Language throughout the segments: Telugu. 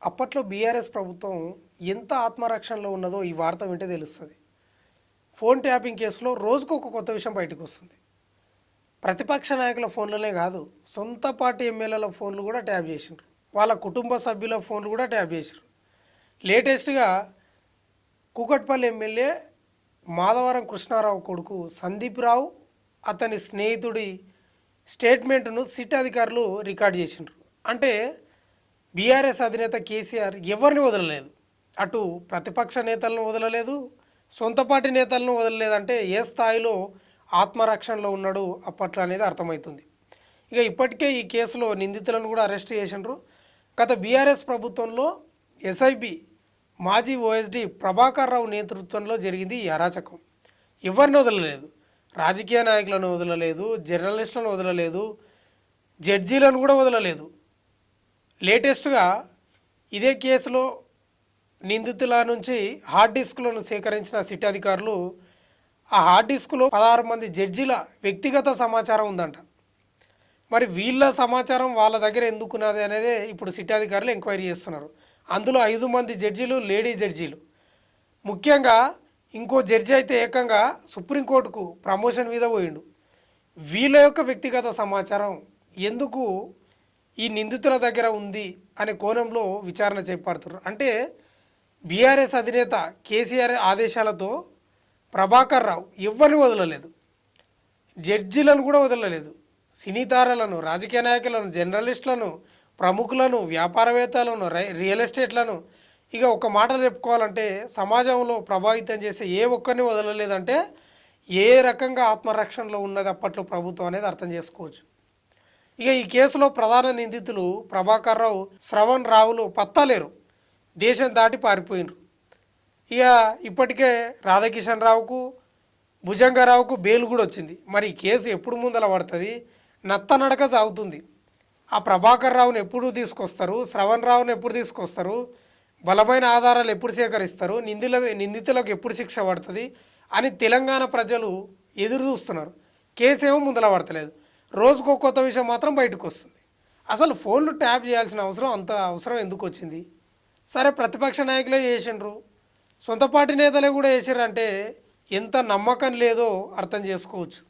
అప్పట్లో బీఆర్ఎస్ ప్రభుత్వం ఎంత ఆత్మరక్షణలో ఉన్నదో ఈ వార్త వింటే తెలుస్తుంది. ఫోన్ ట్యాపింగ్ కేసులో రోజుకు ఒక కొత్త విషయం బయటకు వస్తుంది. ప్రతిపక్ష నాయకుల ఫోన్లనే కాదు, సొంత పార్టీ ఎమ్మెల్యేల ఫోన్లు కూడా ట్యాప్ చేసిండ్రు. వాళ్ళ కుటుంబ సభ్యుల ఫోన్లు కూడా ట్యాప్ చేసిండ్రు. లేటెస్ట్గా కూకట్పల్లి ఎమ్మెల్యే మాధవరం కృష్ణారావు కొడుకు సందీప్ రావు అతని స్నేహితుడి స్టేట్మెంట్ను సిట్ అధికారులు రికార్డ్ చేసిండ్రు. అంటే బీఆర్ఎస్ అధినేత కేసీఆర్ ఎవరిని వదలలేదు, అటు ప్రతిపక్ష నేతలను వదలలేదు, సొంత పార్టీ నేతలను వదలలేదంటే ఏ స్థాయిలో ఆత్మరక్షణలో ఉన్నాడు అప్పట్లో అనేది అర్థమవుతుంది. ఇక ఇప్పటికే ఈ కేసులో నిందితులను కూడా అరెస్ట్ చేసిండ్రు. గత బీఆర్ఎస్ ప్రభుత్వంలో ఎస్ఐబి మాజీ ఓఎస్డి ప్రభాకర్ రావు నేతృత్వంలో జరిగింది ఈ అరాచకం. ఎవరిని వదలలేదు, రాజకీయ నాయకులను వదలలేదు, జర్నలిస్టులను వదలలేదు, జడ్జీలను కూడా వదలలేదు. లేటెస్ట్గా ఇదే కేసులో నిందితుల నుంచి హార్డ్ డిస్క్లను సేకరించిన సిట్ అధికారులు ఆ హార్డ్ డిస్క్లో 16 మంది జడ్జీల వ్యక్తిగత సమాచారం ఉందంట. మరి వీళ్ళ సమాచారం వాళ్ళ దగ్గర ఎందుకున్నది అనేది ఇప్పుడు సిట్ అధికారులు ఎంక్వైరీ చేస్తున్నారు. అందులో 5 మంది జడ్జీలు లేడీ జడ్జీలు. ముఖ్యంగా ఇంకో జడ్జి అయితే ఏకంగా సుప్రీంకోర్టుకు ప్రమోషన్ మీద పోయిండు. వీళ్ళ యొక్క వ్యక్తిగత సమాచారం ఎందుకు ఈ నిందితుల దగ్గర ఉంది అనే కోణంలో విచారణ చేపడుతున్నారు. అంటే బీఆర్ఎస్ అధినేత కేసీఆర్ ఆదేశాలతో ప్రభాకర్ రావు ఎవరిని వదలలేదు, జడ్జీలను కూడా వదలలేదు, సినీ తారలను, రాజకీయ నాయకులను, జర్నలిస్టులను, ప్రముఖులను, వ్యాపారవేత్తలను, రియల్ ఎస్టేట్లను, ఇక ఒక మాటలు చెప్పుకోవాలంటే సమాజంలో ప్రభావితం చేసే ఏ ఒక్కరిని వదలలేదంటే ఏ రకంగా ఆత్మరక్షణలో ఉన్నది అప్పట్లో ప్రభుత్వం అనేది అర్థం చేసుకోవచ్చు. ఇక ఈ కేసులో ప్రధాన నిందితులు ప్రభాకర్ రావు, శ్రవణ్ రావులు పత్తాలేరు, దేశం దాటి పారిపోయినరు. ఇక ఇప్పటికే రాధాకిషన్ రావుకు, భుజంగరావుకు బెయిల్ కూడా వచ్చింది. మరి ఈ కేసు ఎప్పుడు ముందల పడుతుంది? నత్తనడక సాగుతుంది. ఆ ప్రభాకర్ రావును ఎప్పుడు తీసుకొస్తారు, శ్రవణ్ రావును ఎప్పుడు తీసుకొస్తారు, బలమైన ఆధారాలు ఎప్పుడు సేకరిస్తారు, నిందితులకు ఎప్పుడు శిక్ష పడుతుంది అని తెలంగాణ ప్రజలు ఎదురు చూస్తున్నారు. కేసు ఏమో ముందల పడతలేదు. రోజుకో కొత్త విషయం మాత్రం బయటకు వస్తుంది. అసలు ఫోన్లు ట్యాప్ చేయాల్సిన అంత అవసరం ఎందుకు వచ్చింది? సరే, ప్రతిపక్ష నాయకులే చేసిండ్రు, సొంత పార్టీ నేతలే కూడా చేసిర్రంటే ఎంత నమ్మకం లేదో అర్థం చేసుకోవచ్చు.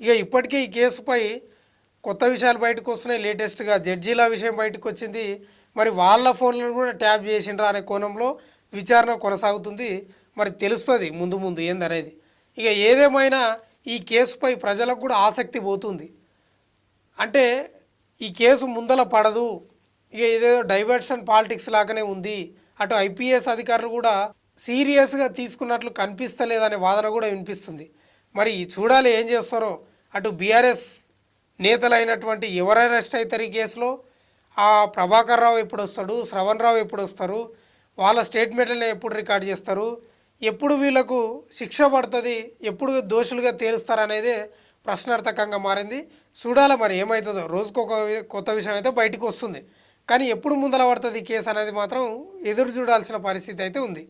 ఇక ఇప్పటికే ఈ కేసుపై కొత్త విషయాలు బయటకు వస్తున్నాయి. లేటెస్ట్గా జడ్జీల విషయం బయటకు వచ్చింది. మరి వాళ్ళ ఫోన్లను కూడా ట్యాప్ చేసిండ్రా అనే కోణంలో విచారణ కొనసాగుతుంది. మరి తెలుస్తుంది ముందు ముందు ఏందనేది. ఇక ఏదేమైనా ఈ కేసుపై ప్రజలకు కూడా ఆసక్తి పోతుంది. అంటే ఈ కేసు ముందల పడదు, ఇక ఇదేదో డైవర్షన్ పాలిటిక్స్ లాగానే ఉంది, అటు ఐపీఎస్ అధికారులు కూడా సీరియస్గా తీసుకున్నట్లు కనిపిస్తలేదనే వాదన కూడా వినిపిస్తుంది. మరి చూడాలి ఏం చేస్తారో. అటు బీఆర్ఎస్ నేతలైనటువంటి ఎవరు అరెస్ట్ అవుతారు ఈ కేసులో, ఆ ప్రభాకర్ రావు ఎప్పుడు వస్తాడు, శ్రవణ్ రావు ఎప్పుడు వస్తారు, వాళ్ళ స్టేట్మెంట్లను ఎప్పుడు రికార్డ్ చేస్తారు, ఎప్పుడు వీళ్ళకు శిక్ష పడుతుంది, ఎప్పుడు దోషులుగా తేలుస్తారనేదే ప్రశ్నార్థకంగా మారింది. చూడాలి మరి ఏమవుతుందో. రోజుకొక కొత్త విషయం అయితే బయటకు వస్తుంది. కానీ ఎప్పుడు ముందల పడుతుంది కేసు అనేది మాత్రం ఎదురు చూడాల్సిన పరిస్థితి అయితే ఉంది.